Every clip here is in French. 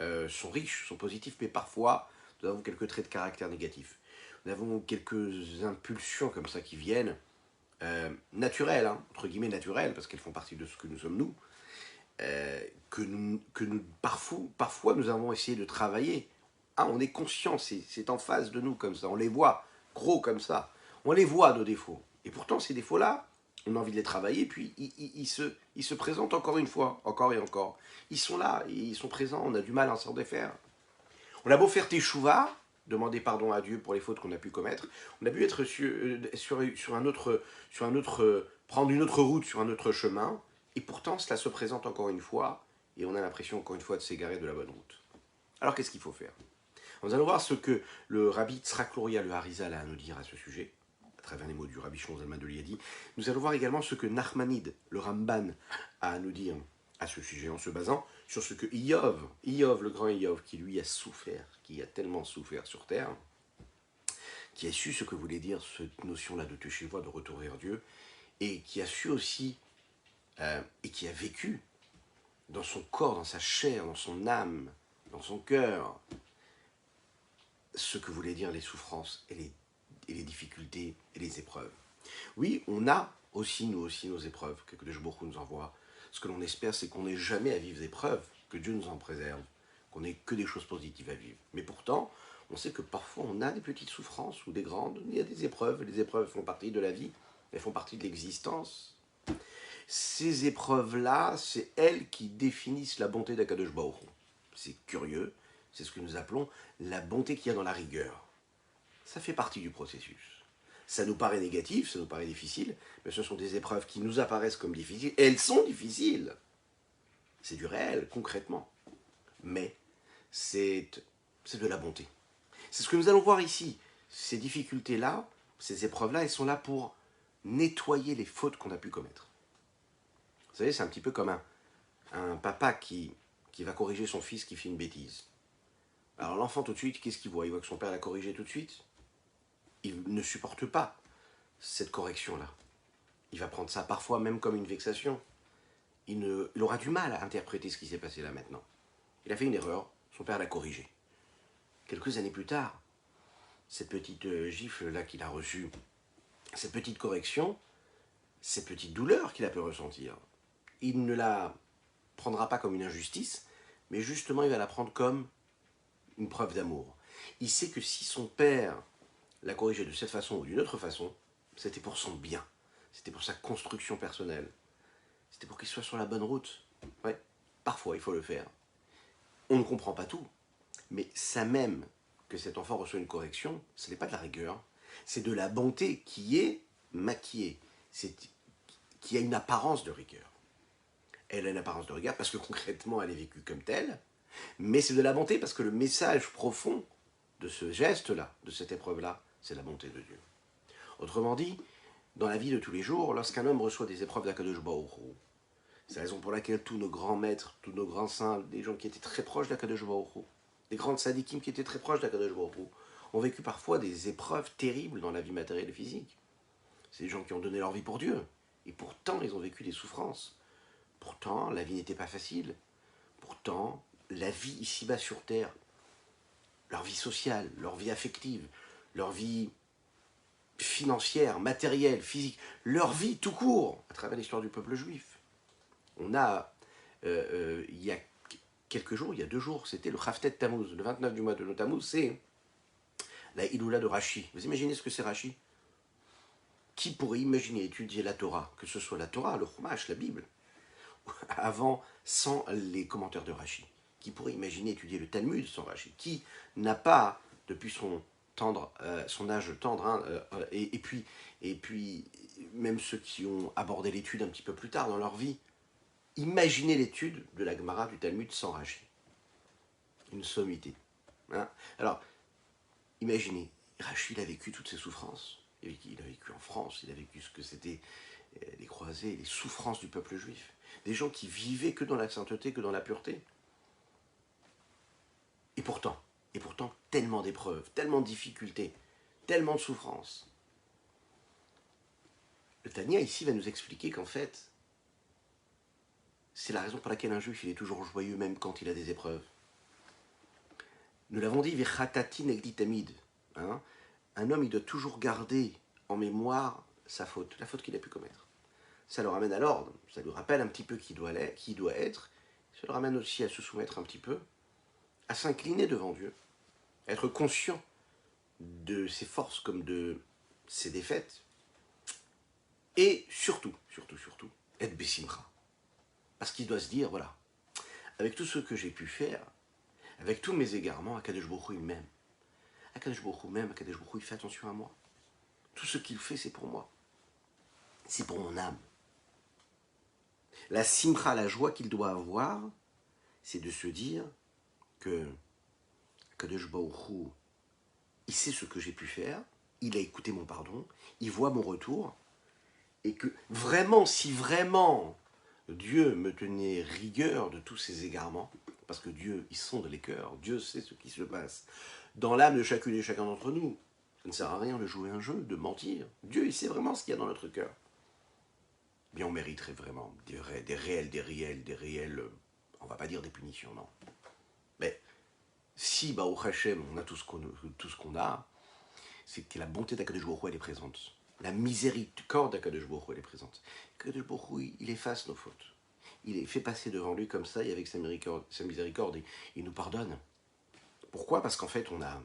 sont riches, sont positifs, mais parfois, nous avons quelques traits de caractère négatifs. Nous avons quelques impulsions comme ça qui viennent, naturelles, hein, entre guillemets naturelles, parce qu'elles font partie de ce que nous sommes nous, parfois nous avons essayé de travailler. Ah, on est conscient, c'est en face de nous comme ça, on les voit gros comme ça, on les voit nos défauts. Et pourtant ces défauts-là, on a envie de les travailler, puis ils se présentent encore une fois, encore et encore. Ils sont là, ils sont présents, on a du mal à s'en défaire. On a beau faire teshuva, demander pardon à Dieu pour les fautes qu'on a pu commettre, on a pu être sur un autre, prendre une autre route, sur un autre chemin, et pourtant cela se présente encore une fois, et on a l'impression encore une fois de s'égarer de la bonne route. Alors qu'est-ce qu'il faut faire? Nous allons voir ce que le rabbi Tzrak Luria, le Harizal, a à nous dire à ce sujet, à travers les mots du rabbi Shlomo Zalman de Liadi. Nous allons voir également ce que Nachmanide, le Ramban, a à nous dire à ce sujet, en se basant sur ce que Iyov, le grand Iyov, qui lui a souffert, qui a tellement souffert sur terre, qui a su ce que voulait dire cette notion-là de Teshuva, de retour vers Dieu, et qui a su aussi, et qui a vécu dans son corps, dans sa chair, dans son âme, dans son cœur, ce que voulaient dire les souffrances et les difficultés et les épreuves. Oui, on a aussi, nous aussi, nos épreuves que Kadosh Baruch Hu nous envoie. Ce que l'on espère, c'est qu'on n'ait jamais à vivre d'épreuves, que Dieu nous en préserve, qu'on n'ait que des choses positives à vivre. Mais pourtant, on sait que parfois on a des petites souffrances ou des grandes, il y a des épreuves, les épreuves font partie de la vie, elles font partie de l'existence. Ces épreuves-là, c'est elles qui définissent la bonté d'Akadosh Baruch Hu. C'est curieux, c'est ce que nous appelons la bonté qu'il y a dans la rigueur. Ça fait partie du processus. Ça nous paraît négatif, ça nous paraît difficile, mais ce sont des épreuves qui nous apparaissent comme difficiles. Et elles sont difficiles. C'est du réel, concrètement. Mais c'est de la bonté. C'est ce que nous allons voir ici. Ces difficultés-là, ces épreuves-là, elles sont là pour nettoyer les fautes qu'on a pu commettre. Vous savez, c'est un petit peu comme un papa qui va corriger son fils qui fait une bêtise. Alors l'enfant, tout de suite, qu'est-ce qu'il voit? Il voit que son père l'a corrigé tout de suite. Il ne supporte pas cette correction-là. Il va prendre ça parfois même comme une vexation. Il aura du mal à interpréter ce qui s'est passé là maintenant. Il a fait une erreur, son père l'a corrigé. Quelques années plus tard, cette petite gifle-là qu'il a reçue, cette petite correction, cette petite douleur qu'il a pu ressentir, il ne la prendra pas comme une injustice, mais justement il va la prendre comme une preuve d'amour. Il sait que si son père l'a corrigé de cette façon ou d'une autre façon, c'était pour son bien, c'était pour sa construction personnelle, c'était pour qu'il soit sur la bonne route. Ouais, parfois il faut le faire. On ne comprend pas tout, mais ça même que cet enfant reçoit une correction, ce n'est pas de la rigueur, c'est de la bonté qui est maquillée, qui a une apparence de rigueur. Elle a une apparence de rigueur parce que concrètement elle est vécue comme telle, mais c'est de la bonté parce que le message profond de ce geste-là, de cette épreuve-là, c'est la bonté de Dieu. Autrement dit, dans la vie de tous les jours, lorsqu'un homme reçoit des épreuves d'Akadosh Baruch Hu, c'est la raison pour laquelle tous nos grands maîtres, tous nos grands saints, des gens qui étaient très proches d'Akadosh Baruch Hu, des grandes sadikim qui étaient très proches d'Akadosh Baruch Hu, ont vécu parfois des épreuves terribles dans la vie matérielle et physique. C'est des gens qui ont donné leur vie pour Dieu, et pourtant ils ont vécu des souffrances. Pourtant, la vie n'était pas facile. Pourtant, la vie ici-bas sur Terre, leur vie sociale, leur vie affective, leur vie financière, matérielle, physique, leur vie tout court, à travers l'histoire du peuple juif. On a, il y a quelques jours, il y a 2 jours, c'était le Haftet Tammuz, le 29 du mois de Tammuz, c'est la Iloula de Rashi. Vous imaginez ce que c'est Rashi? Qui pourrait imaginer étudier la Torah, que ce soit la Torah, le Chumash, la Bible, avant, sans les commentaires de Rashi? Qui pourrait imaginer étudier le Talmud sans Rashi? Qui n'a pas, depuis son âge tendre, hein, et puis, même ceux qui ont abordé l'étude un petit peu plus tard dans leur vie, imaginez l'étude de la Gemara du Talmud sans Rashi. Une sommité. Hein. Alors, imaginez, Rashi, il a vécu toutes ces souffrances. Il a vécu en France, il a vécu ce que c'était les croisés, les souffrances du peuple juif. Des gens qui vivaient que dans la sainteté, que dans la pureté. Et pourtant, tellement d'épreuves, tellement de difficultés, tellement de souffrances. Le Tania ici va nous expliquer qu'en fait, c'est la raison pour laquelle un juif il est toujours joyeux même quand il a des épreuves. Nous l'avons dit, Vechatati negdi tamid. Un homme, il doit toujours garder en mémoire sa faute, la faute qu'il a pu commettre. Ça le ramène à l'ordre, ça lui rappelle un petit peu qui il doit être, ça le ramène aussi à se soumettre un petit peu, à s'incliner devant Dieu, à être conscient de ses forces comme de ses défaites, et surtout, être Bessimra. Parce qu'il doit se dire, voilà, avec tout ce que j'ai pu faire, avec tous mes égarements, Akadosh Baruch Hu il m'aime. Akadosh Baruch Hu m'aime, Akadosh Baruch Hu il fait attention à moi. Tout ce qu'il fait, c'est pour moi. C'est pour mon âme. La simcha, la joie qu'il doit avoir, c'est de se dire que Akadosh Baruch Hu, il sait ce que j'ai pu faire, il a écouté mon pardon, il voit mon retour, et que vraiment, si vraiment Dieu me tenait rigueur de tous ces égarements, parce que Dieu, il sonde les cœurs, Dieu sait ce qui se passe dans l'âme de chacune et chacun d'entre nous. Ça ne sert à rien de jouer un jeu, de mentir. Dieu, il sait vraiment ce qu'il y a dans notre cœur. Bien, on mériterait vraiment des réels, on va pas dire des punitions, non. Mais si, au Hachem, on a tout ce qu'on a, c'est que la bonté d'Akadosh Baruch Hu, elle est présente. La miséricorde d'Akadosh Baruch Hu, elle est présente. Akadosh Baruch Hu, il efface nos fautes. Il les fait passer devant lui comme ça, et avec sa miséricorde, il nous pardonne. Pourquoi? Parce qu'en fait, on a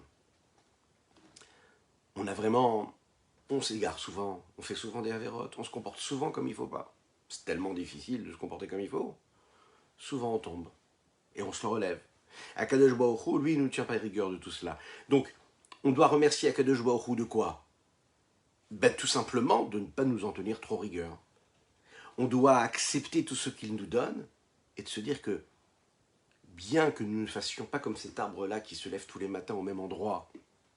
vraiment... On s'égare souvent, on fait souvent des avérotes, on se comporte souvent comme il ne faut pas. C'est tellement difficile de se comporter comme il faut. Souvent on tombe, et on se relève. Akadosh Baruch Hu, lui, il ne nous tient pas rigueur de tout cela. Donc, on doit remercier Akadosh Baruch Hu de quoi? Tout simplement de ne pas nous en tenir trop rigueur. On doit accepter tout ce qu'il nous donne, et de se dire que, bien que nous ne fassions pas comme cet arbre-là qui se lève tous les matins au même endroit,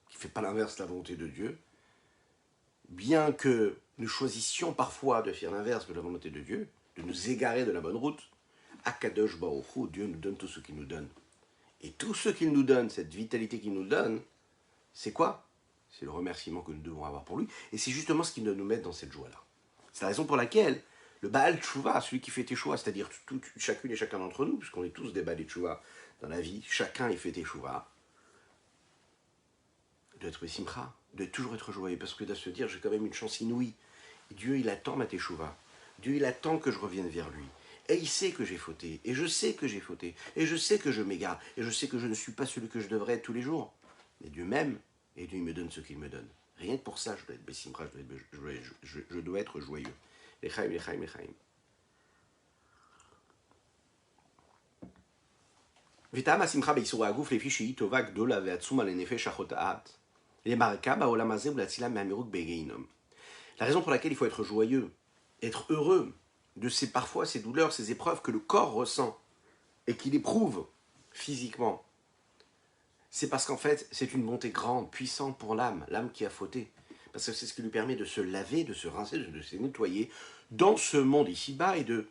qui ne fait pas l'inverse de la volonté de Dieu, bien que nous choisissions parfois de faire l'inverse de la volonté de Dieu, de nous égarer de la bonne route, Akadosh Baruch Hu, Dieu nous donne tout ce qu'il nous donne. Et tout ce qu'il nous donne, cette vitalité qu'il nous donne, c'est quoi? C'est le remerciement que nous devons avoir pour lui. Et c'est justement ce qui doit nous mettre dans cette joie-là. C'est la raison pour laquelle le Baal Tchouva, celui qui fait Teshuvah, c'est-à-dire chacune et chacun d'entre nous, puisqu'on est tous des Baal Tchouva dans la vie, chacun y fait Teshuvah, doit être simcha, doit toujours être joyeux, parce que doit se dire, j'ai quand même une chance inouïe. Et Dieu, il attend ma Teshuvah. Dieu, il attend que je revienne vers lui. Et il sait que j'ai fauté, et je sais que j'ai fauté, et je sais que je m'égare, et je sais que je ne suis pas celui que je devrais être tous les jours. Mais Dieu m'aime, et Dieu me donne ce qu'il me donne. Rien que pour ça, je dois être bessimra, je dois être joyeux. Lechaim, lechaim, lechaim. וטעם השמחה בייסורי הגוף לפי שהיא טובה גדולה ועצומה לנפש החוטאת, למרקה בעולם הזה ולהצילה מהמירוג בגיהינום. La raison pour laquelle il faut être joyeux, être heureux de parfois ces douleurs, ces épreuves que le corps ressent et qu'il éprouve physiquement, c'est parce qu'en fait, c'est une bonté grande, puissante pour l'âme qui a fauté. Parce que c'est ce qui lui permet de se laver, de se rincer, de se nettoyer dans ce monde ici-bas et de,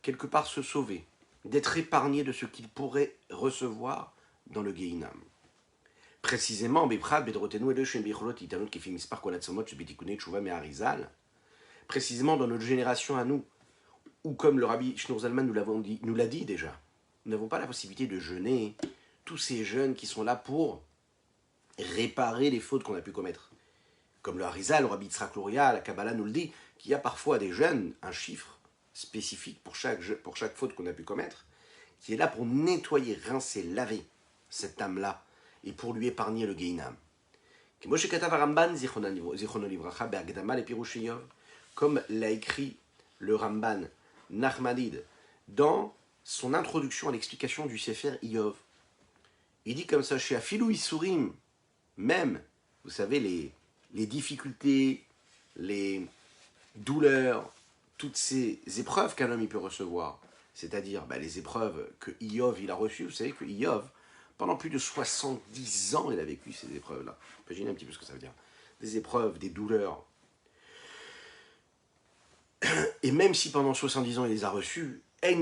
quelque part, se sauver, d'être épargné de ce qu'il pourrait recevoir dans le Gehinam. Précisément, précisément dans notre génération à nous, ou comme le Rabbi Shneur Zalman nous l'a dit déjà, nous n'avons pas la possibilité de jeûner tous ces jeunes qui sont là pour réparer les fautes qu'on a pu commettre. Comme le Harizal, le Rabbi Yitzhak Luria, la Kabbalah nous le dit, qu'il y a parfois des jeûnes, un chiffre spécifique pour chaque faute qu'on a pu commettre, qui est là pour nettoyer, rincer, laver cette âme-là, et pour lui épargner le Gehinam. Comme l'a écrit le Ramban Nachmanide dans son introduction à l'explication du Sefer Iyov. Il dit comme ça, chez Afilou Isurim, même, vous savez, les difficultés, les douleurs, toutes ces épreuves qu'un homme il peut recevoir, c'est-à-dire les épreuves que Iyov il a reçues. Vous savez que Iyov, pendant plus de 70 ans, il a vécu ces épreuves-là. Imaginez un petit peu ce que ça veut dire. Des épreuves, des douleurs. Et même si pendant 70 ans il les a reçues, donc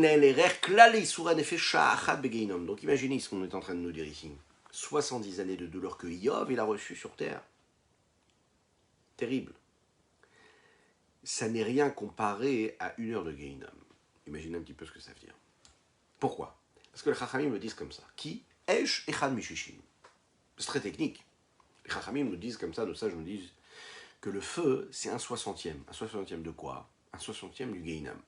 imaginez ce qu'on est en train de nous dire ici. 70 années de douleur que Iyov il a reçues sur terre. Terrible. Ça n'est rien comparé à une heure de Gehinam. Imaginez un petit peu ce que ça veut dire. Pourquoi? Parce que les Chachamim me disent comme ça. Qui? Esh Echad Mishishin. C'est très technique. Les Chachamim nous disent comme ça, nos sages nous disent que le feu, c'est un soixantième. Un soixantième de quoi? Un soixantième du Gehinam.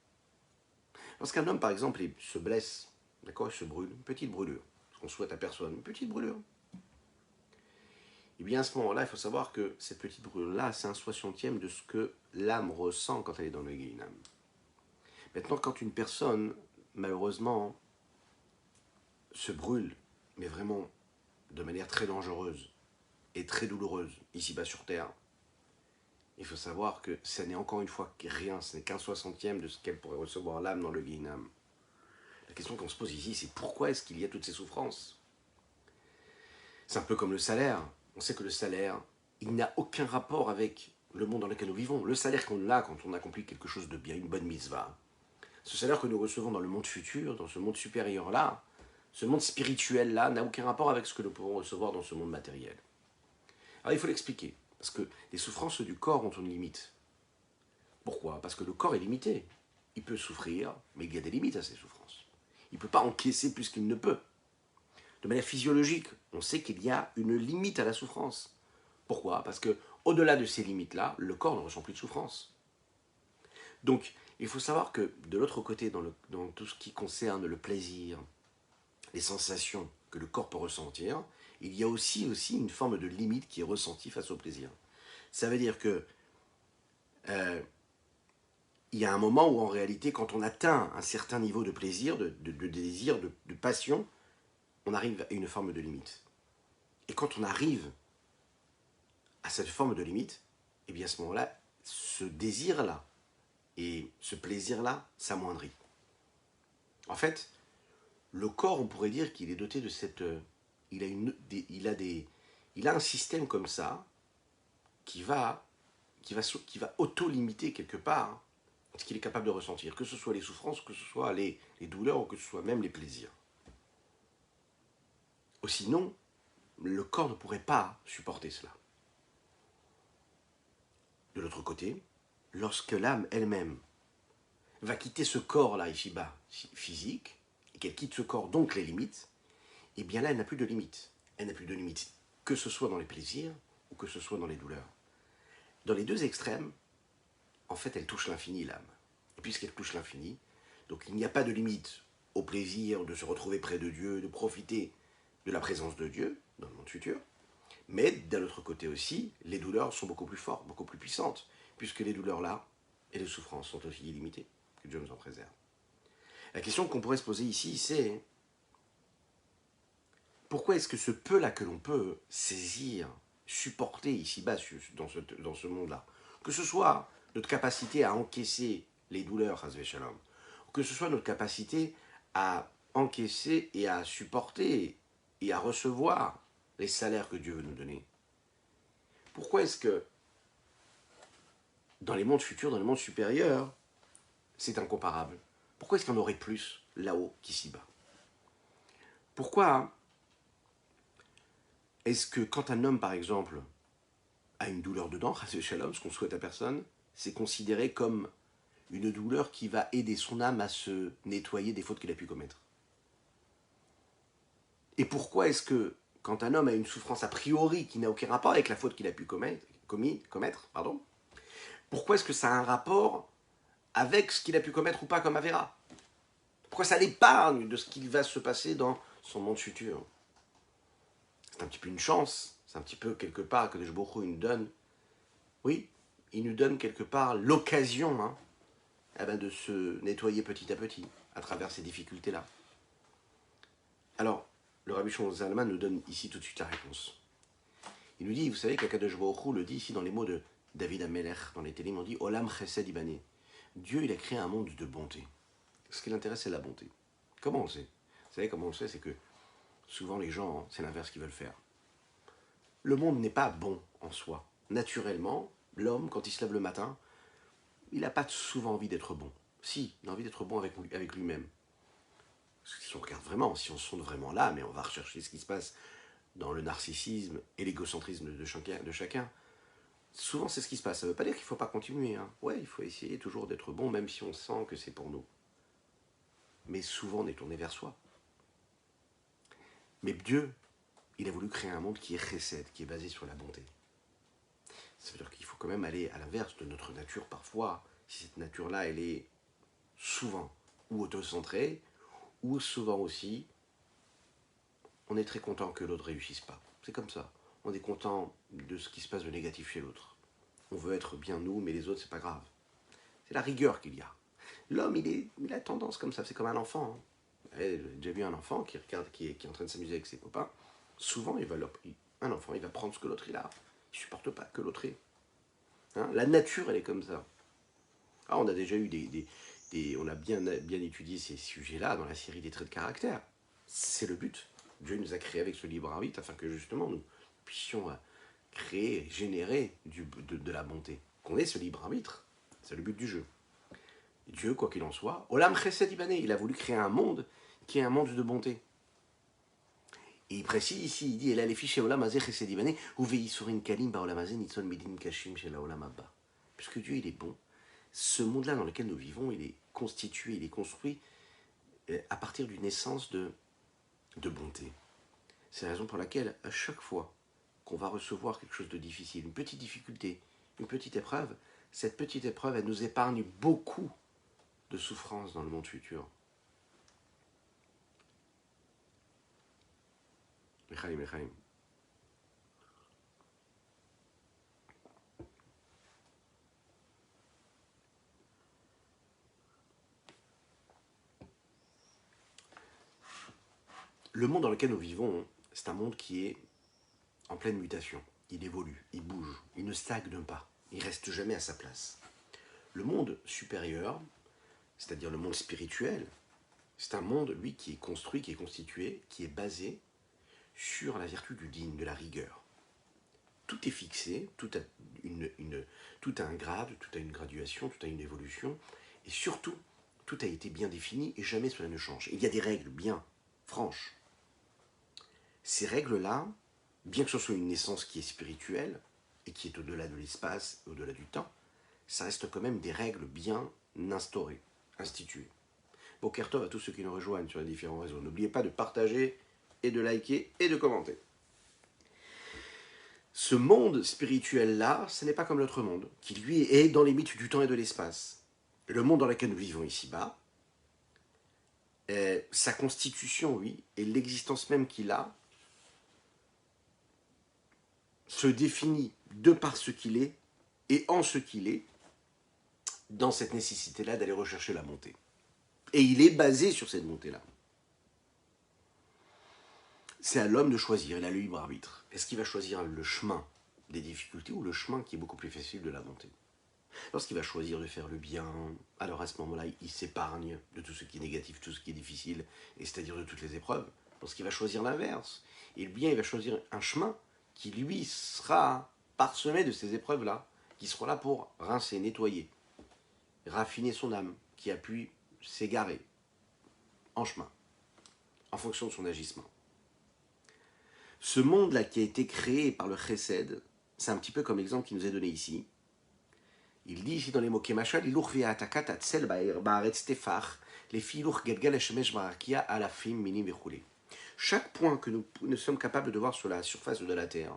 Lorsqu'un homme, par exemple, se blesse, d'accord, il se brûle, une petite brûlure, ce qu'on souhaite à personne, une petite brûlure. Et bien à ce moment-là, il faut savoir que cette petite brûlure-là, c'est un soixantième de ce que l'âme ressent quand elle est dans le Gehinam. Maintenant, quand une personne, malheureusement, se brûle, mais vraiment de manière très dangereuse et très douloureuse, ici-bas sur Terre, il faut savoir que ça n'est encore une fois rien, ce n'est qu'un soixantième de ce qu'elle pourrait recevoir l'âme dans le Gehinam. La question qu'on se pose ici, c'est pourquoi est-ce qu'il y a toutes ces souffrances? C'est un peu comme le salaire. On sait que le salaire, il n'a aucun rapport avec le monde dans lequel nous vivons. Le salaire qu'on a quand on accomplit quelque chose de bien, une bonne mitzvah, ce salaire que nous recevons dans le monde futur, dans ce monde supérieur-là, ce monde spirituel-là, n'a aucun rapport avec ce que nous pouvons recevoir dans ce monde matériel. Alors il faut l'expliquer, parce que les souffrances du corps ont une limite. Pourquoi? Parce que le corps est limité. Il peut souffrir, mais il y a des limites à ses souffrances. Il ne peut pas encaisser plus qu'il ne peut. De manière physiologique, on sait qu'il y a une limite à la souffrance. Pourquoi? Parce que au-delà de ces limites-là, le corps ne ressent plus de souffrance. Donc, il faut savoir que de l'autre côté, dans tout ce qui concerne le plaisir, les sensations que le corps peut ressentir, il y a aussi une forme de limite qui est ressentie face au plaisir. Ça veut dire que il y a un moment où en réalité, quand on atteint un certain niveau de plaisir, de désir, de passion, on arrive à une forme de limite. Et quand on arrive à cette forme de limite, et bien à ce moment-là, ce désir-là et ce plaisir-là s'amoindrit. En fait, le corps, on pourrait dire qu'il est doté de cette... il a un système comme ça qui va auto-limiter quelque part ce qu'il est capable de ressentir, que ce soit les souffrances, que ce soit les douleurs, ou que ce soit même les plaisirs. Ou sinon, le corps ne pourrait pas supporter cela. De l'autre côté, lorsque l'âme elle-même va quitter ce corps-là, ici-bas, physique, et qu'elle quitte ce corps, donc les limites, et bien là, elle n'a plus de limites. Elle n'a plus de limites, que ce soit dans les plaisirs, ou que ce soit dans les douleurs. Dans les deux extrêmes, en fait, elle touche l'infini, l'âme. Et puisqu'elle touche l'infini, donc il n'y a pas de limite au plaisir de se retrouver près de Dieu, de profiter de la présence de Dieu dans le monde futur. Mais d'un autre côté aussi, les douleurs sont beaucoup plus fortes, beaucoup plus puissantes, puisque les douleurs-là et les souffrances sont aussi illimitées. Que Dieu nous en préserve. La question qu'on pourrait se poser ici, c'est pourquoi est-ce que ce peu-là que l'on peut saisir, supporter ici-bas dans ce monde-là, que ce soit notre capacité à encaisser les douleurs, Hasvé Shalom, que ce soit notre capacité à encaisser et à supporter et à recevoir les salaires que Dieu veut nous donner. Pourquoi est-ce que dans les mondes futurs, dans les mondes supérieurs, c'est incomparable? Pourquoi est-ce qu'il y en aurait plus là-haut qu'ici-bas? Pourquoi est-ce que quand un homme, par exemple, a une douleur dedans, ce qu'on souhaite à personne, c'est considéré comme une douleur qui va aider son âme à se nettoyer des fautes qu'il a pu commettre? Et pourquoi est-ce que quand un homme a une souffrance a priori qui n'a aucun rapport avec la faute qu'il a pu commettre, pourquoi est-ce que ça a un rapport avec ce qu'il a pu commettre ou pas comme Avéra? Pourquoi ça l'épargne de ce qu'il va se passer dans son monde futur? C'est un petit peu une chance, c'est un petit peu quelque part que Desh Baruch Hu nous donne. Oui, il nous donne quelque part l'occasion de se nettoyer petit à petit à travers ces difficultés-là. Alors, le Rabbi Shlomo Zalman nous donne ici tout de suite la réponse. Il nous dit, vous savez qu'Akadosh Baruch Hu le dit ici dans les mots de David Amelech, dans les Télim, on dit Olam Chesed Ibané. Dieu, il a créé un monde de bonté. Ce qui l'intéresse, c'est la bonté. Comment on le sait? Vous savez comment on le sait? C'est que souvent les gens, c'est l'inverse qu'ils veulent faire. Le monde n'est pas bon en soi. Naturellement, l'homme, quand il se lève le matin, il n'a pas souvent envie d'être bon. Si, il a envie d'être bon avec lui-même. Si on regarde vraiment, si on sonde vraiment là, mais on va rechercher ce qui se passe dans le narcissisme et l'égocentrisme de chacun. Souvent, c'est ce qui se passe. Ça ne veut pas dire qu'il ne faut pas continuer. Ouais, il faut essayer toujours d'être bon, même si on sent que c'est pour nous. Mais souvent, on est tourné vers soi. Mais Dieu, il a voulu créer un monde qui est chesed, qui est basé sur la bonté. Ça veut dire qu'il faut quand même aller à l'inverse de notre nature parfois, si cette nature-là, elle est souvent ou autocentrée, ou souvent aussi, on est très content que l'autre ne réussisse pas. C'est comme ça. On est content de ce qui se passe de négatif chez l'autre. On veut être bien nous, mais les autres, c'est pas grave. C'est la rigueur qu'il y a. L'homme, il a tendance comme ça, c'est comme un enfant. J'ai déjà vu un enfant qui regarde, qui est en train de s'amuser avec ses copains. Souvent, un enfant, il va prendre ce que l'autre il a. Il ne supporte pas que l'autre ait. Hein, la nature, elle est comme ça. Ah, on a déjà eu on a bien étudié ces sujets-là dans la série des traits de caractère. C'est le but. Dieu nous a créés avec ce libre arbitre afin que justement nous puissions créer, générer de la bonté. Qu'on ait ce libre arbitre. C'est le but du jeu. Dieu, quoi qu'il en soit, Olam Chesed Ibané, il a voulu créer un monde qui est un monde de bonté. Et il précise ici, il dit, et là les fiches Olam Azeh Chesed Ibané, ou Veisurin Kalim Ba Olam Azeh Nitzon Midin Kashim Shel Olam Abba. Puisque Dieu, il est bon, ce monde-là dans lequel nous vivons, il est constitué, il est construit à partir d'une essence de bonté. C'est la raison pour laquelle, à chaque fois qu'on va recevoir quelque chose de difficile, une petite difficulté, une petite épreuve, cette petite épreuve, elle nous épargne beaucoup de souffrance dans le monde futur. Mechaim, Mechaim. Le monde dans lequel nous vivons, c'est un monde qui est en pleine mutation. Il évolue, il bouge, il ne stagne pas, il ne reste jamais à sa place. Le monde supérieur, c'est-à-dire le monde spirituel, c'est un monde, lui, qui est construit, qui est constitué, qui est basé sur la vertu du digne, de la rigueur. Tout est fixé, tout a un grade, tout a une graduation, tout a une évolution, et surtout, tout a été bien défini et jamais cela ne change. Il y a des règles bien franches. Ces règles-là, bien que ce soit une naissance qui est spirituelle et qui est au-delà de l'espace, au-delà du temps, ça reste quand même des règles bien instaurées, instituées. Boker Tov à tous ceux qui nous rejoignent sur les différents réseaux. N'oubliez pas de partager et de liker et de commenter. Ce monde spirituel-là, ce n'est pas comme l'autre monde, qui lui est dans les limites du temps et de l'espace. Le monde dans lequel nous vivons ici-bas, sa constitution, oui, et l'existence même qu'il a, se définit de par ce qu'il est et en ce qu'il est, dans cette nécessité-là d'aller rechercher la montée. Et il est basé sur cette montée-là. C'est à l'homme de choisir, il a le libre arbitre. Est-ce qu'il va choisir le chemin des difficultés ou le chemin qui est beaucoup plus facile de la montée? Lorsqu'il va choisir de faire le bien, alors à ce moment-là, il s'épargne de tout ce qui est négatif, tout ce qui est difficile, et c'est-à-dire de toutes les épreuves. Lorsqu'il va choisir l'inverse, et le bien, il va choisir un chemin qui, lui, sera parsemé de ces épreuves-là, qui seront là pour rincer, nettoyer, raffiner son âme, qui a pu s'égarer en chemin, en fonction de son agissement. Ce monde-là qui a été créé par le chesed, c'est un petit peu comme l'exemple qui nous est donné ici. Il dit ici dans les mots Kemashal, Iluch ve'atakat atzel ba'aretz tefach, les filuch gedgal eshemesh barakia alafim minim vechule. Chaque point que nous sommes capables de voir sur la surface de la terre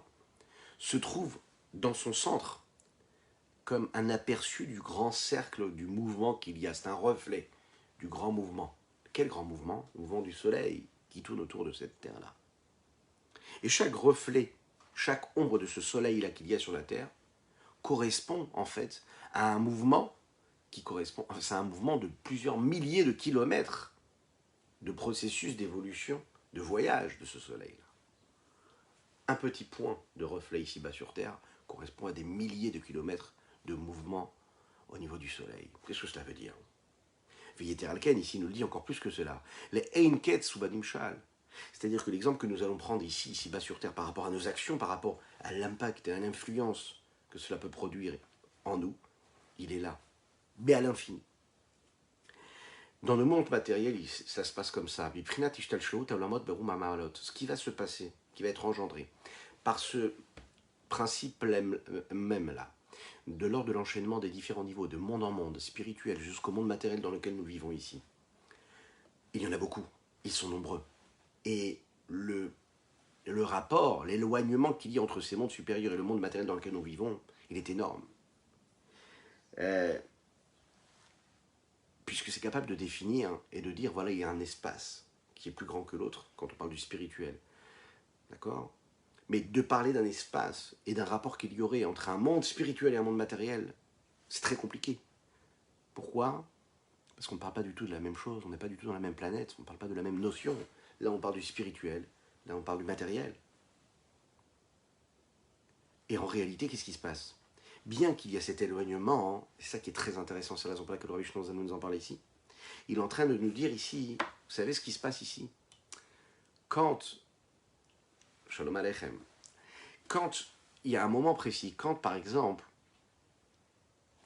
se trouve dans son centre comme un aperçu du grand cercle du mouvement qu'il y a. C'est un reflet du grand mouvement. Quel grand mouvement? Le mouvement du soleil qui tourne autour de cette terre-là. Et chaque reflet, chaque ombre de ce soleil-là qu'il y a sur la terre correspond en fait à un mouvement c'est un mouvement de plusieurs milliers de kilomètres de processus d'évolution, de voyage de ce soleil-là. Un petit point de reflet ici-bas sur Terre correspond à des milliers de kilomètres de mouvement au niveau du soleil. Qu'est-ce que cela veut dire? Veyeter Alken ici nous le dit encore plus que cela. Les Einket Subadim Shal. C'est-à-dire que l'exemple que nous allons prendre ici-bas sur Terre, par rapport à nos actions, par rapport à l'impact et à l'influence que cela peut produire en nous, il est là, mais à l'infini. Dans le monde matériel, ça se passe comme ça. Ce qui va se passer, qui va être engendré par ce principe même là, de l'ordre de l'enchaînement des différents niveaux, de monde en monde, spirituel, jusqu'au monde matériel dans lequel nous vivons ici. Il y en a beaucoup, ils sont nombreux. Et le le rapport, l'éloignement qu'il y a entre ces mondes supérieurs et le monde matériel dans lequel nous vivons, il est énorme. Puisque c'est capable de définir et de dire, voilà, il y a un espace qui est plus grand que l'autre, quand on parle du spirituel. D'accord? Mais de parler d'un espace et d'un rapport qu'il y aurait entre un monde spirituel et un monde matériel, c'est très compliqué. Pourquoi? Parce qu'on ne parle pas du tout de la même chose, on n'est pas du tout dans la même planète, on ne parle pas de la même notion. Là, on parle du spirituel, là, on parle du matériel. Et en réalité, qu'est-ce qui se passe? Bien qu'il y a cet éloignement, c'est ça qui est très intéressant, c'est la raison pour laquelle le Rabbi Shlomo Zalman nous en parle ici, il est en train de nous dire ici, vous savez ce qui se passe ici? Quand, Shalom Aleichem, quand il y a un moment précis, quand par exemple,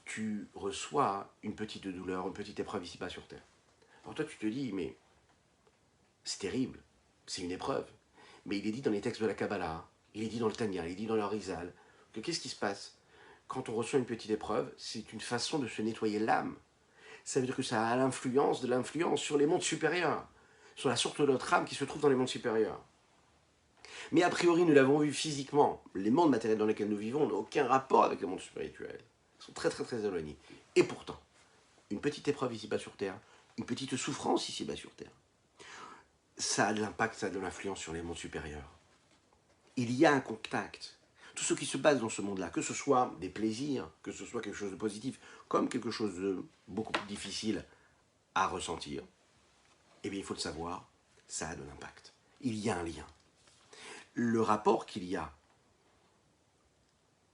tu reçois une petite douleur, une petite épreuve ici-bas sur Terre. Alors toi, tu te dis, mais c'est terrible, c'est une épreuve. Mais il est dit dans les textes de la Kabbalah, il est dit dans le Tanya, il est dit dans le Rizal, que qu'est-ce qui se passe? Quand on reçoit une petite épreuve, c'est une façon de se nettoyer l'âme. Ça veut dire que ça a l'influence de l'influence sur les mondes supérieurs, sur la sorte de notre âme qui se trouve dans les mondes supérieurs. Mais a priori, nous l'avons vu physiquement, les mondes matériels dans lesquels nous vivons n'ont aucun rapport avec les mondes spirituels. Ils sont très très très éloignés. Et pourtant, une petite épreuve ici-bas sur Terre, une petite souffrance ici-bas sur Terre, ça a de l'impact, ça a de l'influence sur les mondes supérieurs. Il y a un contact. Tout ce qui se passe dans ce monde-là, que ce soit des plaisirs, que ce soit quelque chose de positif, comme quelque chose de beaucoup plus difficile à ressentir, eh bien il faut le savoir, ça a de l'impact. Il y a un lien. Le rapport qu'il y a,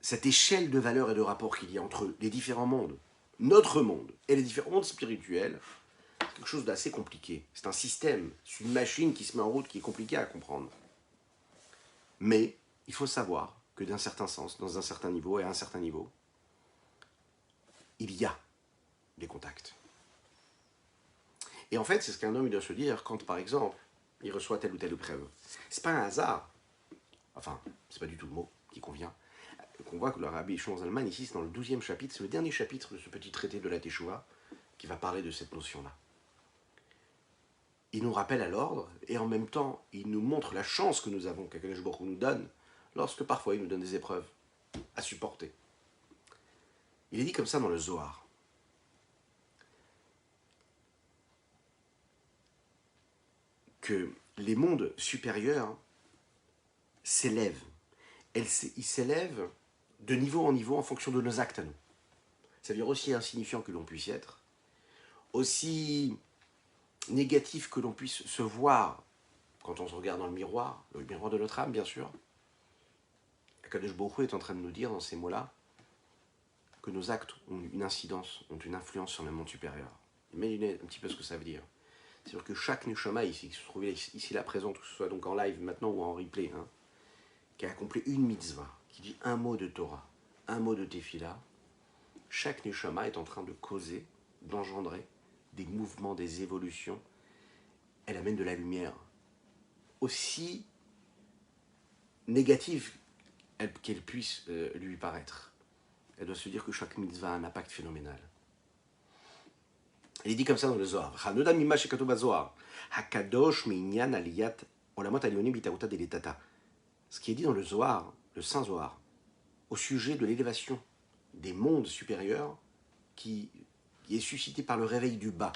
cette échelle de valeur et de rapport qu'il y a entre les différents mondes, notre monde et les différents mondes spirituels, c'est quelque chose d'assez compliqué. C'est un système, c'est une machine qui se met en route qui est compliquée à comprendre. Mais il faut savoir que d'un certain sens, dans un certain niveau et à un certain niveau, il y a des contacts. Et en fait, c'est ce qu'un homme doit se dire quand, par exemple, il reçoit telle ou telle épreuve. C'est pas un hasard, enfin, c'est pas du tout le mot qui convient, qu'on voit que le Rabbi Shlomo Zalman, ici, c'est dans le 12e chapitre, c'est le dernier chapitre de ce petit traité de la Teshuvah, qui va parler de cette notion-là. Il nous rappelle à l'ordre, et en même temps, il nous montre la chance que nous avons, qu'Akadosh Baruch Hu nous donne, lorsque parfois il nous donne des épreuves à supporter. Il est dit comme ça dans le Zohar. Que les mondes supérieurs s'élèvent. Ils s'élèvent de niveau en niveau en fonction de nos actes à nous. C'est-à-dire aussi insignifiant que l'on puisse être, aussi négatif que l'on puisse se voir quand on se regarde dans le miroir de notre âme, bien sûr. Akadosh Baruch Hu est en train de nous dire dans ces mots-là que nos actes ont une incidence, ont une influence sur le monde supérieur. Imaginez un petit peu ce que ça veut dire. C'est-à-dire que chaque Neshama ici, qui se trouvait ici là présent, que ce soit donc en live maintenant ou en replay, qui a accompli une mitzvah, qui dit un mot de Torah, un mot de Tefila, chaque Neshama est en train de causer, d'engendrer des mouvements, des évolutions. Elle amène de la lumière. Aussi négative qu'elle puisse lui paraître. Elle doit se dire que chaque mitzvah a un impact phénoménal. Il est dit comme ça dans le Zohar. Ce qui est dit dans le Zohar, le Saint Zohar, au sujet de l'élévation des mondes supérieurs qui est suscité par le réveil du bas.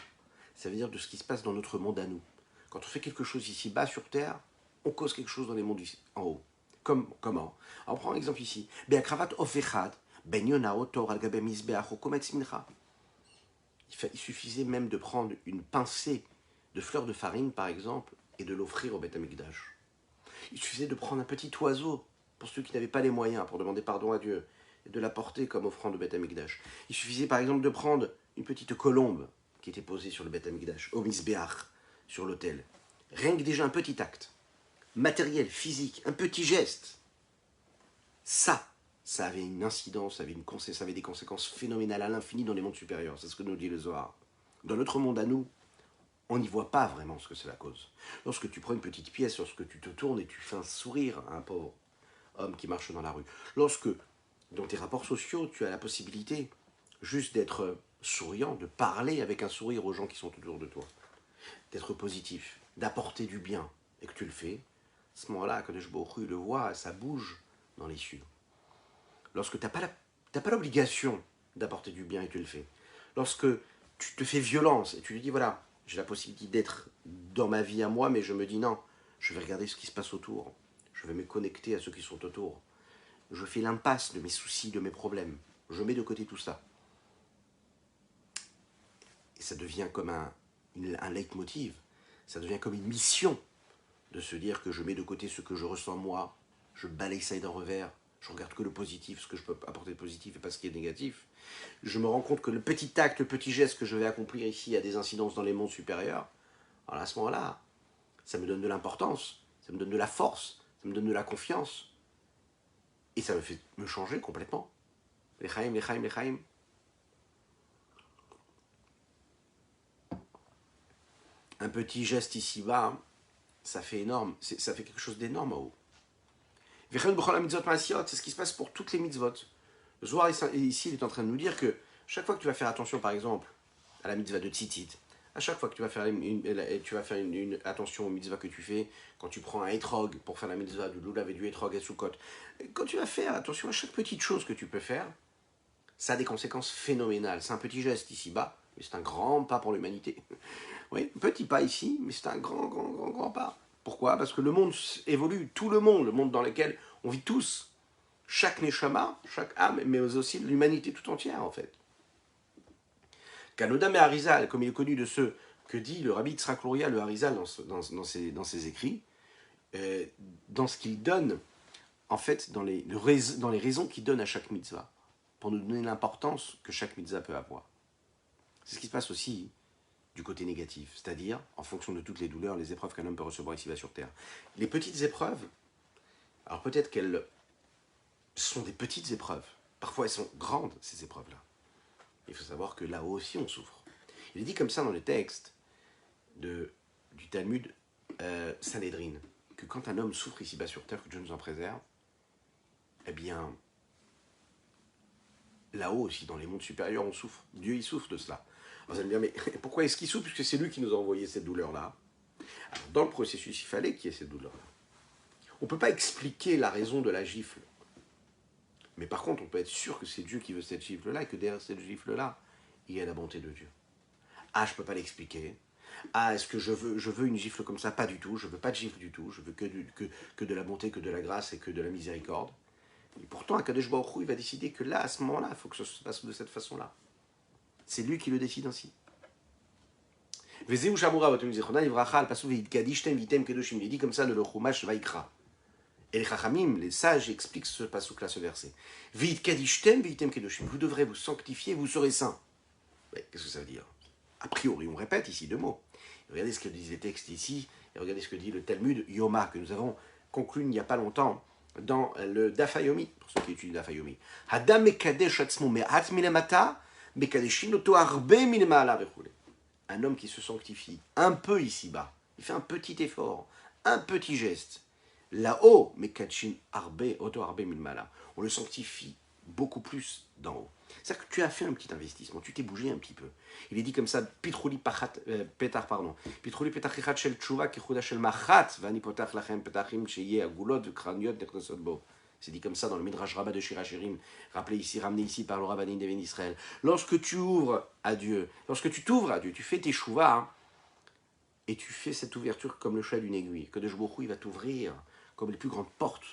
Ça veut dire de ce qui se passe dans notre monde à nous. Quand on fait quelque chose ici bas sur Terre, on cause quelque chose dans les mondes en haut. Comment? On prend un exemple ici. Il suffisait même de prendre une pincée de fleurs de farine, par exemple, et de l'offrir au Beth Amikdash. Il suffisait de prendre un petit oiseau, pour ceux qui n'avaient pas les moyens, pour demander pardon à Dieu, et de l'apporter comme offrande au Beth Amikdash. Il suffisait par exemple de prendre une petite colombe qui était posée sur le Beth Amikdash, au Mizbeach, sur l'autel. Rien que déjà un petit acte, matériel, physique, un petit geste. Ça avait une incidence, ça avait des conséquences phénoménales à l'infini dans les mondes supérieurs. C'est ce que nous dit le Zohar. Dans notre monde à nous, on n'y voit pas vraiment ce que cela cause. Lorsque tu prends une petite pièce, lorsque tu te tournes et tu fais un sourire à un pauvre homme qui marche dans la rue, lorsque, dans tes rapports sociaux, tu as la possibilité juste d'être souriant, de parler avec un sourire aux gens qui sont autour de toi, d'être positif, d'apporter du bien, et que tu le fais, ce moment-là, quand il le voit, ça bouge dans les cieux. Lorsque tu n'as pas l'obligation d'apporter du bien et tu le fais. Lorsque tu te fais violence et tu te dis, voilà, j'ai la possibilité d'être dans ma vie à moi, mais je me dis non, je vais regarder ce qui se passe autour. Je vais me connecter à ceux qui sont autour. Je fais l'impasse de mes soucis, de mes problèmes. Je mets de côté tout ça. Et ça devient comme un leitmotiv. Ça devient comme une mission de se dire que je mets de côté ce que je ressens moi. Je balaye ça d'un revers. Je regarde que le positif, ce que je peux apporter de positif et pas ce qui est négatif. Je me rends compte que le petit acte, le petit geste que je vais accomplir ici a des incidences dans les mondes supérieurs. Alors à ce moment-là, ça me donne de l'importance, ça me donne de la force, ça me donne de la confiance. Et ça me fait me changer complètement. L'Echaim, l'Echaim, l'Echaim. Un petit geste ici-bas, ça fait énorme, ça fait quelque chose d'énorme en haut. C'est ce qui se passe pour toutes les mitzvot. Le Zohar ici, il est en train de nous dire que chaque fois que tu vas faire attention, par exemple, à la mitzvah de tzitzit, à chaque fois que tu vas faire une attention aux mitzvahs que tu fais, quand tu prends un etrog pour faire la mitzvah du lulav et du etrog à Sukkot, quand tu vas faire attention à chaque petite chose que tu peux faire, ça a des conséquences phénoménales. C'est un petit geste ici-bas, mais c'est un grand pas pour l'humanité. Oui, petit pas ici, mais c'est un grand pas. Pourquoi? Parce que le monde évolue, tout le monde dans lequel on vit tous. Chaque neshama, chaque âme, mais aussi l'humanité tout entière en fait. Kanodam et Harizal, comme il est connu de ceux que dit le rabbi Tzrak Luria, le Harizal dans ses écrits, dans ce qu'il donne, en fait, dans les raisons qu'il donne à chaque mitzvah, pour nous donner l'importance que chaque mitzvah peut avoir. C'est ce qui se passe aussi du côté négatif, c'est-à-dire, en fonction de toutes les douleurs, les épreuves qu'un homme peut recevoir ici-bas sur Terre. Les petites épreuves, alors peut-être qu'elles sont des petites épreuves, parfois elles sont grandes, ces épreuves-là. Il faut savoir que là-haut aussi on souffre. Il est dit comme ça dans le texte du Talmud Sanhedrin, que quand un homme souffre ici-bas sur Terre, que Dieu nous en préserve, eh bien, là-haut aussi, dans les mondes supérieurs, on souffre. Dieu, il souffre de cela. Alors, vous allez me dire, mais pourquoi est-ce qu'il souffre? Puisque c'est lui qui nous a envoyé cette douleur-là. Alors, dans le processus, il fallait qu'il y ait cette douleur-là. On ne peut pas expliquer la raison de la gifle. Mais par contre, on peut être sûr que c'est Dieu qui veut cette gifle-là et que derrière cette gifle-là, il y a la bonté de Dieu. Ah, je ne peux pas l'expliquer. Ah, est-ce que je veux une gifle comme ça? Pas du tout. Je ne veux pas de gifle du tout. Je veux que de la bonté, que de la grâce et que de la miséricorde. Et pourtant, Akadosh Baruch Hu, il va décider que là, à ce moment-là, il faut que ça se passe de cette façon-là. C'est lui qui le décide ainsi. Il est dit comme ça dans le Chumash Vaikra. Et les Chachamim, les sages, expliquent ce passouk-là, ce verset. Vous devrez vous sanctifier, vous serez saints. Qu'est-ce que ça veut dire? A priori, on répète ici deux mots. Regardez ce que disent les textes ici, et regardez ce que dit le Talmud Yoma, que nous avons conclu il n'y a pas longtemps, dans le Dafayomi, pour ceux qui étudient Dafayomi. Hadam mekadesh atzmo me'at milemata, mekadeshin oto arbe milemala vechule. Un homme qui se sanctifie un peu ici-bas, il fait un petit effort, un petit geste. Là-haut, mekadeshin arbe oto arbe milemala. On le sanctifie beaucoup plus d'en haut. C'est-à-dire que tu as fait un petit investissement, tu t'es bougé un petit peu. Il est dit comme ça, Pitrouli petar, pardon. Pitrouli petar chichat shel tshuva kichuda shel machat, vani potach lachem petachim sheye agulot kraniot nechnosot bo. C'est dit comme ça dans le Midrash Rabbah de Shirachirim, ramené ici par le Rabbanim d'Even Israël. Lorsque tu ouvres à Dieu, lorsque tu t'ouvres à Dieu, tu fais tes chouvas, hein, et tu fais cette ouverture comme le chat d'une aiguille. Que Kadosh Baruch Hu, il va t'ouvrir comme les plus grandes portes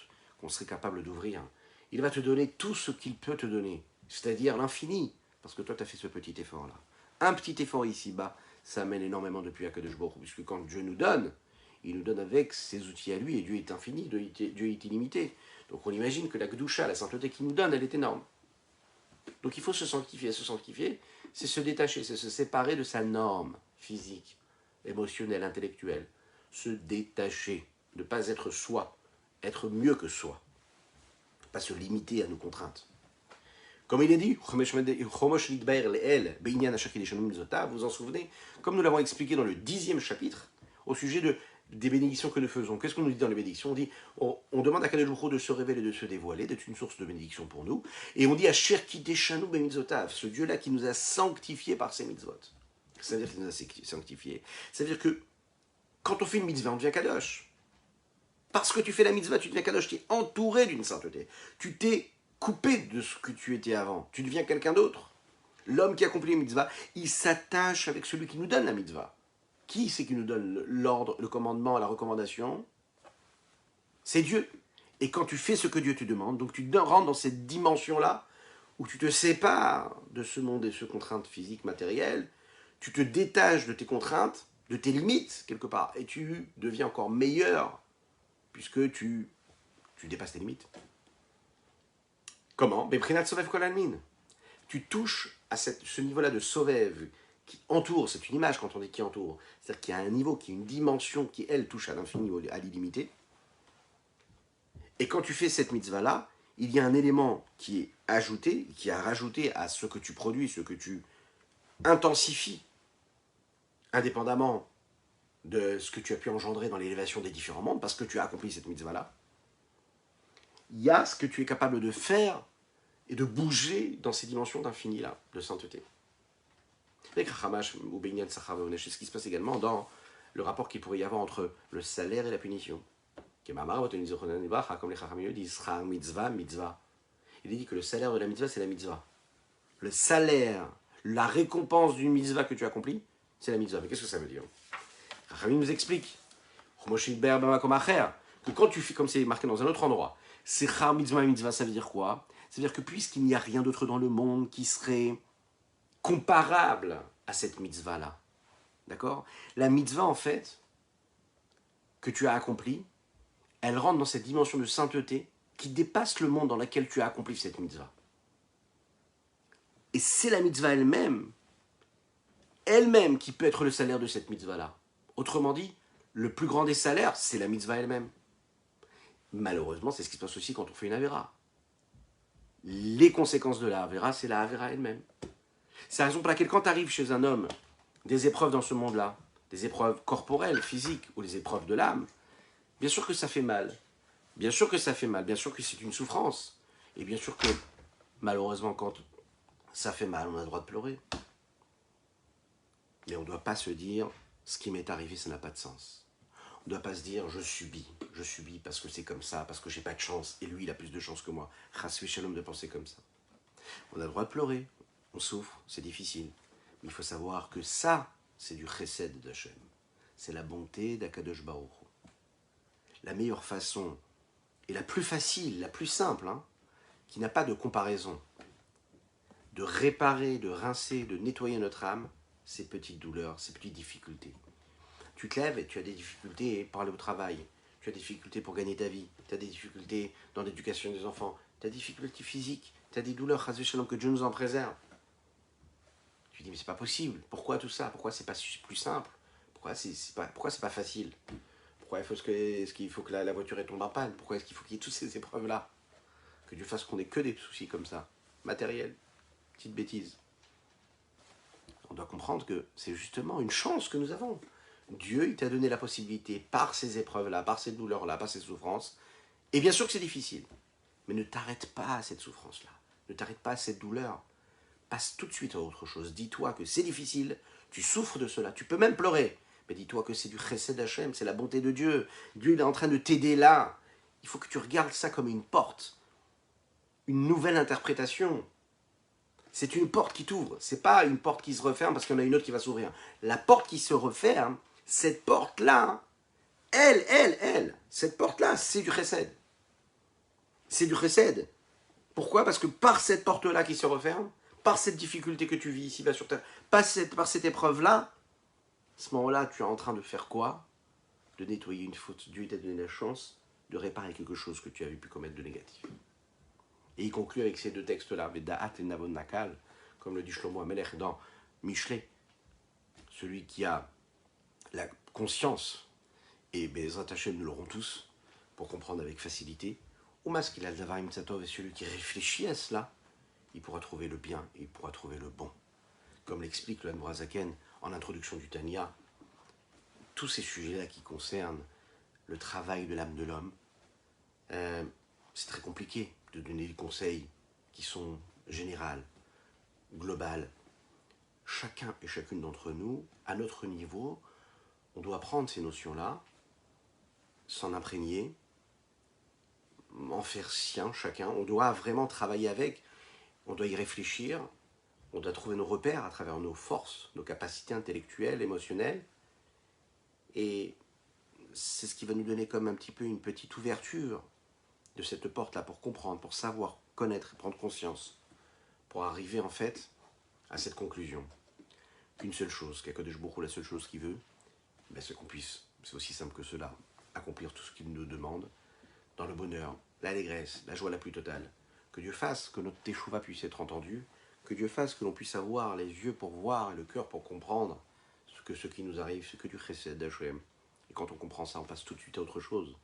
qu'on serait capable d'ouvrir. Il va te donner tout ce qu'il peut te donner, c'est-à-dire l'infini, parce que toi, tu as fait ce petit effort-là. Un petit effort ici-bas, ça amène énormément depuis Akadosh Baruch Hu, puisque quand Dieu nous donne, il nous donne avec ses outils à lui, et Dieu est infini, Dieu est illimité. Donc on imagine que la Gdusha, la sainteté qu'il nous donne, elle est énorme. Donc il faut se sanctifier, c'est se détacher, c'est se séparer de sa norme physique, émotionnelle, intellectuelle. Se détacher, ne pas être soi, être mieux que soi. Pas se limiter à nos contraintes. Comme il est dit, vous vous en souvenez, comme nous l'avons expliqué dans le 10e chapitre, au sujet des bénédictions que nous faisons. Qu'est-ce qu'on nous dit dans les bénédictions? On demande à Kadosh Baruch Hu de se révéler, de se dévoiler, d'être une source de bénédiction pour nous. Et on dit à Sherki Deshanu Bemitzvotav, ce Dieu-là qui nous a sanctifiés par ses mitzvot. Ça veut dire qu'il nous a sanctifiés. Ça veut dire que quand on fait une mitzvah, on devient Kadosh. Parce que tu fais la mitzvah, tu deviens kadosh, tu es entouré d'une sainteté. Tu t'es coupé de ce que tu étais avant. Tu deviens quelqu'un d'autre. L'homme qui accomplit la mitzvah, il s'attache avec celui qui nous donne la mitzvah. Qui c'est qui nous donne l'ordre, le commandement, la recommandation? C'est Dieu. Et quand tu fais ce que Dieu te demande, donc tu rentres dans cette dimension-là, où tu te sépares de ce monde et de ces contraintes physiques, matérielles, tu te détaches de tes contraintes, de tes limites, quelque part, et tu deviens encore meilleur, puisque tu dépasses tes limites. Comment? Beprinat Sovev Kol Almin. Tu touches à ce niveau-là de Sovev, qui entoure, c'est une image quand on dit qui entoure, c'est-à-dire qu'il y a un niveau, qui a une dimension qui, elle, touche à l'infini, à l'illimité. Et quand tu fais cette mitzvah-là, il y a un élément qui est ajouté, qui a rajouté à ce que tu produis, ce que tu intensifies, indépendamment de ce que tu as pu engendrer dans l'élévation des différents mondes, parce que tu as accompli cette mitzvah-là. Il y a ce que tu es capable de faire et de bouger dans ces dimensions d'infini-là, de sainteté. C'est ce qui se passe également dans le rapport qu'il pourrait y avoir entre le salaire et la punition. Il est dit que le salaire de la mitzvah, c'est la mitzvah. Le salaire, la récompense d'une mitzvah que tu accomplis, c'est la mitzvah. Mais qu'est-ce que ça veut dire? Rachami nous explique que quand tu fais, comme c'est marqué dans un autre endroit, c'est char mitzvah et mitzvah, ça veut dire quoi? Ça veut dire que puisqu'il n'y a rien d'autre dans le monde qui serait comparable à cette mitzvah-là, d'accord? La mitzvah, en fait, que tu as accomplie, elle rentre dans cette dimension de sainteté qui dépasse le monde dans lequel tu as accompli cette mitzvah. Et c'est la mitzvah elle-même qui peut être le salaire de cette mitzvah-là. Autrement dit, le plus grand des salaires, c'est la mitzvah elle-même. Malheureusement, c'est ce qui se passe aussi quand on fait une avéra. Les conséquences de la avéra, c'est la avéra elle-même. C'est la raison pour laquelle quand tu arrives chez un homme, des épreuves dans ce monde-là, des épreuves corporelles, physiques, ou les épreuves de l'âme, bien sûr que ça fait mal. Bien sûr que ça fait mal, bien sûr que c'est une souffrance. Et bien sûr que, malheureusement, quand ça fait mal, on a le droit de pleurer. Mais on ne doit pas se dire, ce qui m'est arrivé, ça n'a pas de sens. On ne doit pas se dire, je subis parce que c'est comme ça, parce que j'ai pas de chance, et lui, il a plus de chance que moi. Chasvi shalom de penser comme ça. On a le droit de pleurer, on souffre, c'est difficile. Mais il faut savoir que ça, c'est du chesed d'Hachem. C'est la bonté d'Akadosh Baruch Hu. La meilleure façon, et la plus facile, la plus simple, qui n'a pas de comparaison, de réparer, de rincer, de nettoyer notre âme, ces petites douleurs, ces petites difficultés. Tu te lèves et tu as des difficultés pour aller au travail, tu as des difficultés pour gagner ta vie, tu as des difficultés dans l'éducation des enfants, tu as des difficultés physiques, tu as des douleurs, chas v'shalom, que Dieu nous en préserve. Tu dis, mais c'est pas possible, pourquoi tout ça? Pourquoi c'est pas plus simple? Pourquoi c'est pas facile? Pourquoi est-ce qu'il faut que la voiture tombe en panne? Pourquoi est-ce qu'il faut qu'il y ait toutes ces épreuves-là? Que Dieu fasse qu'on ait que des soucis comme ça, matériels, petites bêtises. On doit comprendre que c'est justement une chance que nous avons. Dieu, il t'a donné la possibilité, par ces épreuves-là, par ces douleurs-là, par ces souffrances, et bien sûr que c'est difficile, mais ne t'arrête pas à cette souffrance-là, ne t'arrête pas à cette douleur, passe tout de suite à autre chose. Dis-toi que c'est difficile, tu souffres de cela, tu peux même pleurer, mais dis-toi que c'est du chesed Hashem, c'est la bonté de Dieu. Dieu, il est en train de t'aider là. Il faut que tu regardes ça comme une porte, une nouvelle interprétation. C'est une porte qui t'ouvre, c'est pas une porte qui se referme parce qu'il y en a une autre qui va s'ouvrir. La porte qui se referme, cette porte-là, cette porte-là, c'est du chesed. C'est du chesed. Pourquoi? Parce que par cette porte-là qui se referme, par cette difficulté que tu vis ici-bas sur terre, par cette épreuve-là, à ce moment-là, tu es en train de faire quoi? De nettoyer une faute. Dieu t'a donné la chance de réparer quelque chose que tu avais pu commettre de négatif. Et il conclut avec ces deux textes-là, Vedaat et Navon Nakal, comme le dit Shlomo Amelech dans Michelet. Celui qui a la conscience, et Bezrat Hashem nous l'auront tous, pour comprendre avec facilité, ou qu'il a le Davarim Tzatov, et celui qui réfléchit à cela, il pourra trouver le bien, et il pourra trouver le bon. Comme l'explique le Admorazaken en introduction du Tanya, tous ces sujets-là qui concernent le travail de l'âme de l'homme, c'est très compliqué de donner des conseils qui sont généraux, globaux. Chacun et chacune d'entre nous, à notre niveau, on doit prendre ces notions-là, s'en imprégner en faire sien chacun. On doit vraiment travailler avec, on doit y réfléchir, on doit trouver nos repères à travers nos forces, nos capacités intellectuelles, émotionnelles. Et c'est ce qui va nous donner comme un petit peu une petite ouverture de cette porte-là pour comprendre, pour savoir, connaître et prendre conscience, pour arriver en fait à cette conclusion. Qu'une seule chose, qu'Akadosh Baruch Hu, la seule chose qu'il veut, ben c'est qu'on puisse, c'est aussi simple que cela, accomplir tout ce qu'il nous demande, dans le bonheur, l'allégresse, la joie la plus totale. Que Dieu fasse que notre teshuva puisse être entendu, que Dieu fasse que l'on puisse avoir les yeux pour voir et le cœur pour comprendre ce qui nous arrive, ce que du chesed d'Hachem. Et quand on comprend ça, on passe tout de suite à autre chose.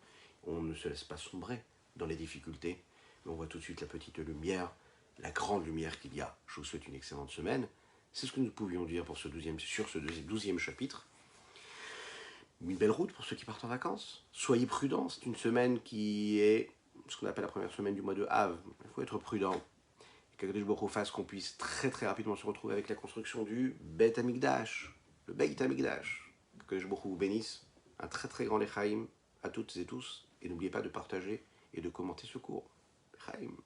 On ne se laisse pas sombrer dans les difficultés, mais on voit tout de suite la petite lumière, la grande lumière qu'il y a. Je vous souhaite une excellente semaine. C'est ce que nous pouvions dire pour sur ce 12e chapitre. Une belle route pour ceux qui partent en vacances. Soyez prudents, c'est une semaine qui est ce qu'on appelle la première semaine du mois de Av. Il faut être prudent. Et qu'Akadosh Baruch Hu fasse qu'on puisse très très rapidement se retrouver avec la construction du Beit Hamikdash, le Beit Hamikdash. Qu'Akadosh Baruch Hu vous bénisse. Un très très grand Lechaim à toutes et tous. Et n'oubliez pas de partager et de commenter ce cours. Lechaim.